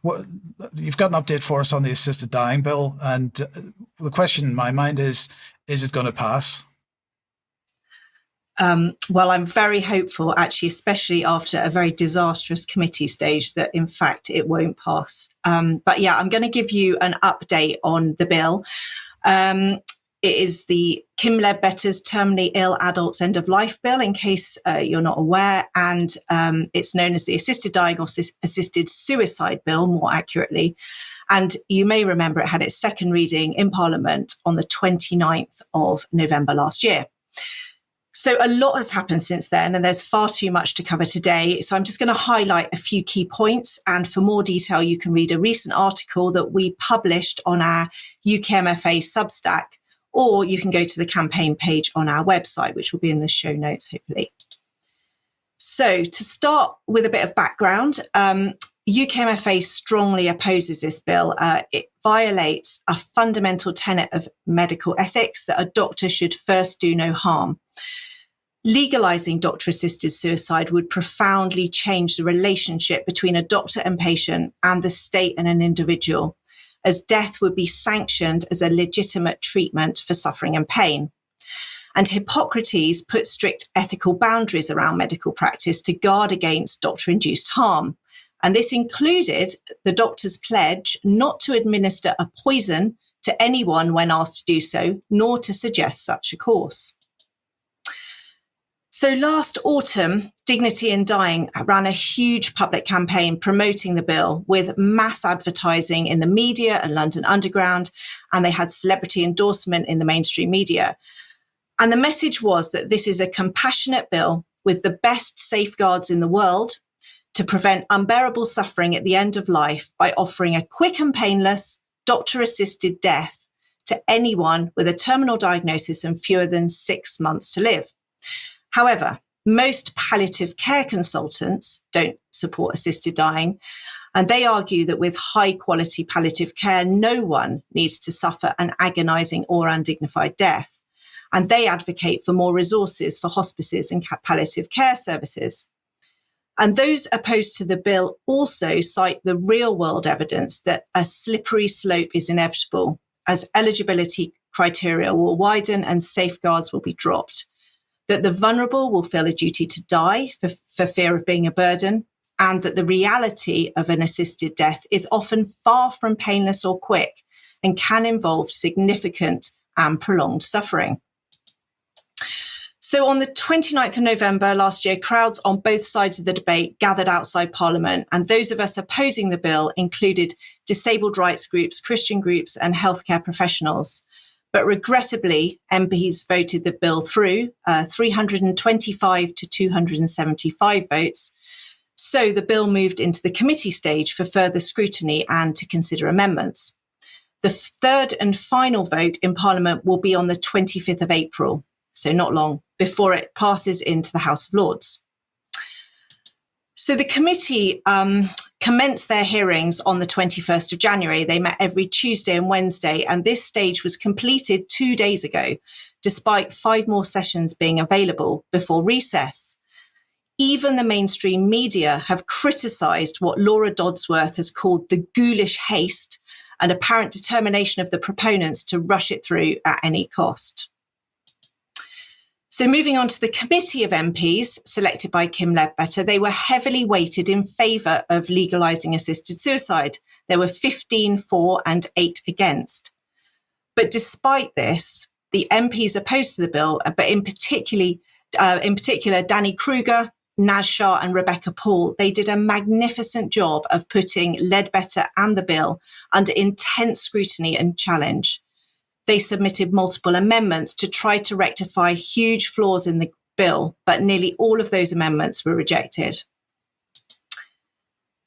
You've got an update for us on the assisted dying bill, and the question in my mind is it going to pass? Well, I'm very hopeful, actually, especially after a very disastrous committee stage, that in fact it won't pass. But yeah, I'm going to give you an update on the bill. It is the Kim Leadbeater's Terminally Ill Adults End of Life Bill, in case you're not aware, and it's known as the Assisted Dying or Assisted Suicide Bill, more accurately. And you may remember it had its second reading in Parliament on the 29th of November last year. So a lot has happened since then, and there's far too much to cover today. So I'm just going to highlight a few key points. And for more detail, you can read a recent article that we published on our UKMFA Substack, or you can go to the campaign page on our website, which will be in the show notes, hopefully. So to start with a bit of background, UKMFA strongly opposes this bill. It violates a fundamental tenet of medical ethics that a doctor should first do no harm. Legalizing doctor-assisted suicide would profoundly change the relationship between a doctor and patient and the state and an individual, as death would be sanctioned as a legitimate treatment for suffering and pain. And Hippocratic put strict ethical boundaries around medical practice to guard against doctor-induced harm. And this included the doctor's pledge not to administer a poison to anyone when asked to do so, nor to suggest such a course. So last autumn, Dignity in Dying ran a huge public campaign promoting the bill with mass advertising in the media and London Underground, and they had celebrity endorsement in the mainstream media. And the message was that this is a compassionate bill with the best safeguards in the world to prevent unbearable suffering at the end of life by offering a quick and painless doctor-assisted death to anyone with a terminal diagnosis and fewer than 6 months to live. However, most palliative care consultants don't support assisted dying, and they argue that with high-quality palliative care, no one needs to suffer an agonizing or undignified death. And they advocate for more resources for hospices and palliative care services. And those opposed to the bill also cite the real-world evidence that a slippery slope is inevitable, as eligibility criteria will widen and safeguards will be dropped, that the vulnerable will feel a duty to die for fear of being a burden, and that the reality of an assisted death is often far from painless or quick and can involve significant and prolonged suffering. So on the 29th of November last year, crowds on both sides of the debate gathered outside Parliament, and those of us opposing the bill included disabled rights groups, Christian groups, and healthcare professionals. But regrettably, MPs voted the bill through, 325 to 275 votes. So the bill moved into the committee stage for further scrutiny and to consider amendments. The third and final vote in Parliament will be on the 25th of April, so not long, before it passes into the House of Lords. So the committee commenced their hearings on the 21st of January. They met every Tuesday and Wednesday, and this stage was completed 2 days ago, despite 5 more sessions being available before recess. Even the mainstream media have criticised what Laura Dodsworth has called the ghoulish haste, an apparent determination of the proponents to rush it through at any cost. So moving on to the committee of MPs selected by Kim Leadbeater, they were heavily weighted in favour of legalising assisted suicide. There were 15 for and 8 against. But despite this, the MPs opposed to the bill, but in particular Danny Kruger, Naz Shah and Rebecca Paul, they did a magnificent job of putting Leadbeater and the bill under intense scrutiny and challenge. They submitted multiple amendments to try to rectify huge flaws in the bill, but nearly all of those amendments were rejected.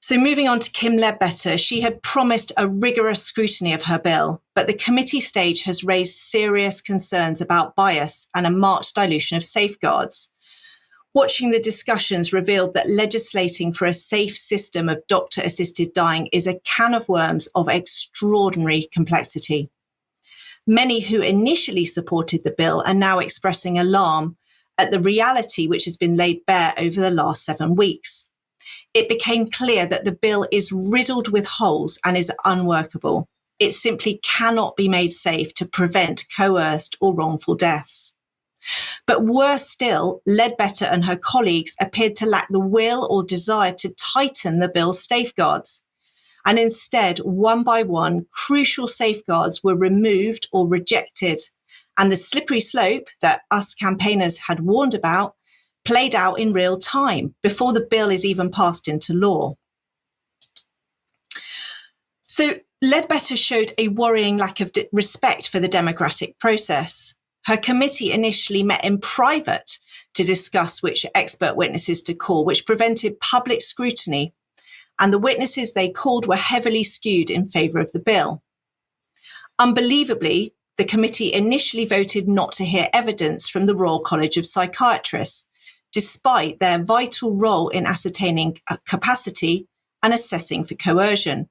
So moving on to Kim Leadbeater, she had promised a rigorous scrutiny of her bill, but the committee stage has raised serious concerns about bias and a marked dilution of safeguards. Watching the discussions revealed that legislating for a safe system of doctor-assisted dying is a can of worms of extraordinary complexity. Many who initially supported the bill are now expressing alarm at the reality which has been laid bare over the last 7 weeks. it became clear that the bill is riddled with holes and is unworkable. It simply cannot be made safe to prevent coerced or wrongful deaths. But worse still, Leadbeater and her colleagues appeared to lack the will or desire to tighten the bill's safeguards. And instead, one by one, crucial safeguards were removed or rejected. And the slippery slope that us campaigners had warned about played out in real time before the bill is even passed into law. So Leadbeater showed a worrying lack of respect for the democratic process. Her committee initially met in private to discuss which expert witnesses to call, which prevented public scrutiny. And the witnesses they called were heavily skewed in favour of the bill. Unbelievably, the committee initially voted not to hear evidence from the Royal College of Psychiatrists, despite their vital role in ascertaining capacity and assessing for coercion.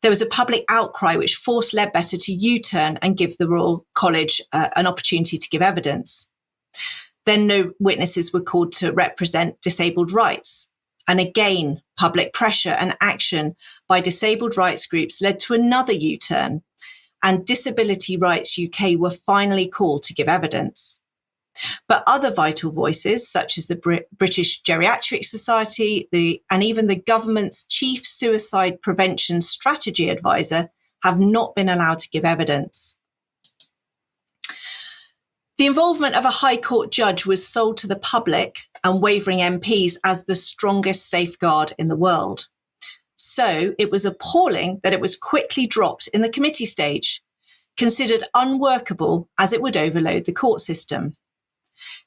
There was a public outcry which forced Leadbeater to U-turn and give the Royal College an opportunity to give evidence. Then no witnesses were called to represent disabled rights. And again, public pressure and action by disabled rights groups led to another U-turn, and Disability Rights UK were finally called to give evidence. But other vital voices, such as the British Geriatric Society and even the government's chief suicide prevention strategy advisor, have not been allowed to give evidence. The involvement of a High Court judge was sold to the public and wavering MPs as the strongest safeguard in the world. So it was appalling that it was quickly dropped in the committee stage, considered unworkable as it would overload the court system.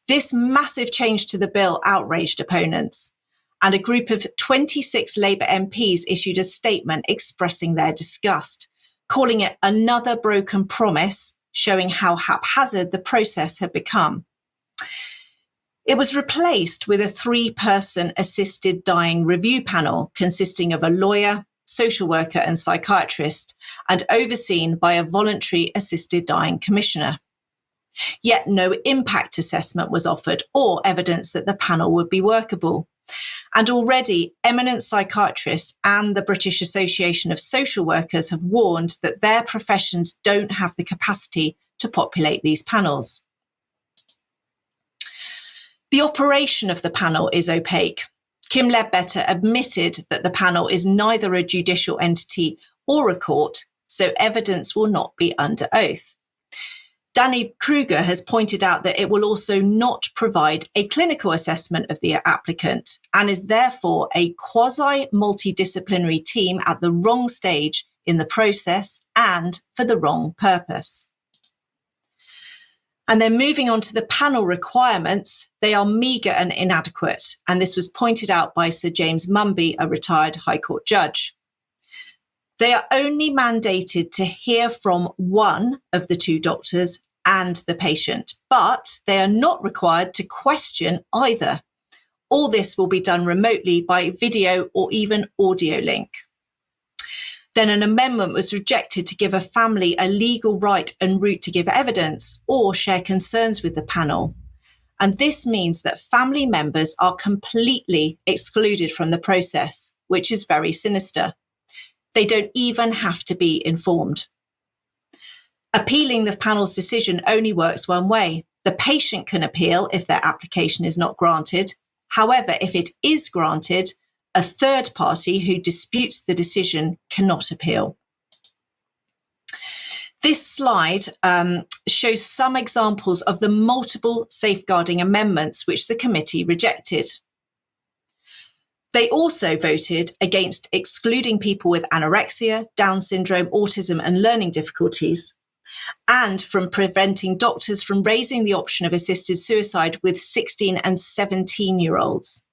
This massive change to the bill outraged opponents, and a group of 26 Labour MPs issued a statement expressing their disgust, calling it another broken promise, showing how haphazard the process had become. It was replaced with a 3-person assisted dying review panel consisting of a lawyer, social worker and psychiatrist, and overseen by a voluntary assisted dying commissioner. Yet no impact assessment was offered or evidence that the panel would be workable. And already eminent psychiatrists and the British Association of Social Workers have warned that their professions don't have the capacity to populate these panels. The operation of the panel is opaque. Kim Leadbeater admitted that the panel is neither a judicial entity or a court, so evidence will not be under oath. Danny Kruger has pointed out that it will also not provide a clinical assessment of the applicant and is therefore a quasi-multidisciplinary team at the wrong stage in the process and for the wrong purpose. And then moving on to the panel requirements, they are meagre and inadequate. And this was pointed out by Sir James Mumby, a retired High Court judge. They are only mandated to hear from one of the 2 doctors and the patient, but they are not required to question either. All this will be done remotely by video or even audio link. Then an amendment was rejected to give a family a legal right and route to give evidence or share concerns with the panel. And this means that family members are completely excluded from the process, which is very sinister. They don't even have to be informed. Appealing the panel's decision only works one way. The patient can appeal if their application is not granted. However, if it is granted, a third party who disputes the decision cannot appeal. This slide shows some examples of the multiple safeguarding amendments which the committee rejected. They also voted against excluding people with anorexia, Down syndrome, autism and learning difficulties, and from preventing doctors from raising the option of assisted suicide with 16 and 17-year-olds.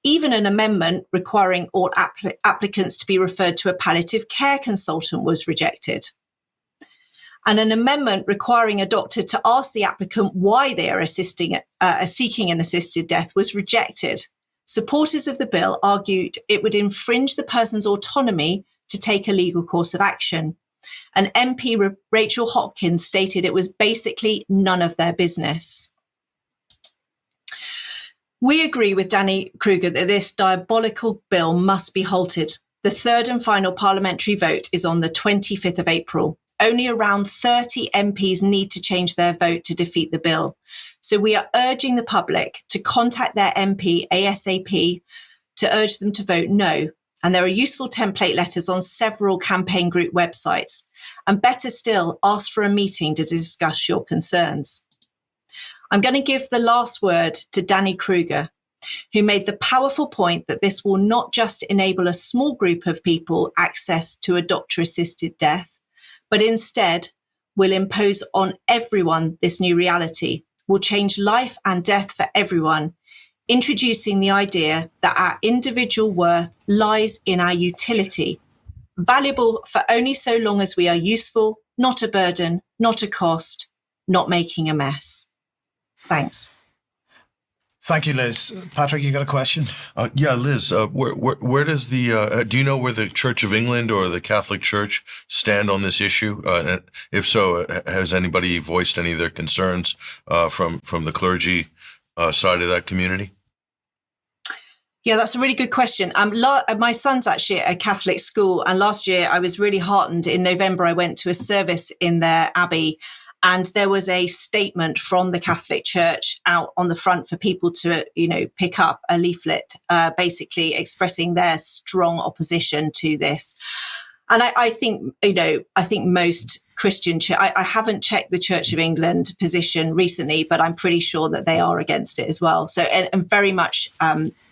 Even an amendment requiring all applicants to be referred to a palliative care consultant was rejected. And an amendment requiring a doctor to ask the applicant why they are seeking an assisted death was rejected. Supporters of the bill argued it would infringe the person's autonomy to take a legal course of action. And MP Rachel Hopkins stated it was basically none of their business. We agree with Danny Kruger that this diabolical bill must be halted. The third and final parliamentary vote is on the 25th of April. Only around 30 MPs need to change their vote to defeat the bill. So we are urging the public to contact their MP ASAP to urge them to vote no. And there are useful template letters on several campaign group websites. And better still, ask for a meeting to discuss your concerns. I'm going to give the last word to Danny Kruger, who made the powerful point that this will not just enable a small group of people access to a doctor-assisted death, but instead will impose on everyone this new reality, will change life and death for everyone, introducing the idea that our individual worth lies in our utility, valuable for only so long as we are useful, not a burden, not a cost, not making a mess. Thanks. Thank you, Liz. Patrick, you got a question? Yeah, Liz, where does the, do you know where the Church of England or the Catholic Church stand on this issue? And if so, has anybody voiced any of their concerns from the clergy side of that community? Yeah, that's a really good question. My son's actually at a Catholic school, and last year I was really heartened. In November, I went to a service in their abbey, and there was a statement from the Catholic Church out on the front for people to, pick up a leaflet, basically expressing their strong opposition to this. And I think most Christian I haven't checked the Church of England position recently, but I'm pretty sure that they are against it as well. So, and very much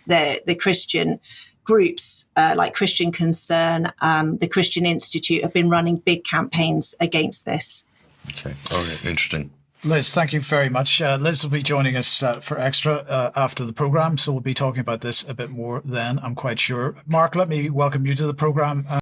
the Christian groups like Christian Concern, the Christian Institute have been running big campaigns against this. Okay. Interesting. Liz, thank you very much. Liz will be joining us for Extra after the program, so we'll be talking about this a bit more then, I'm quite sure. Mark, let me welcome you to the program.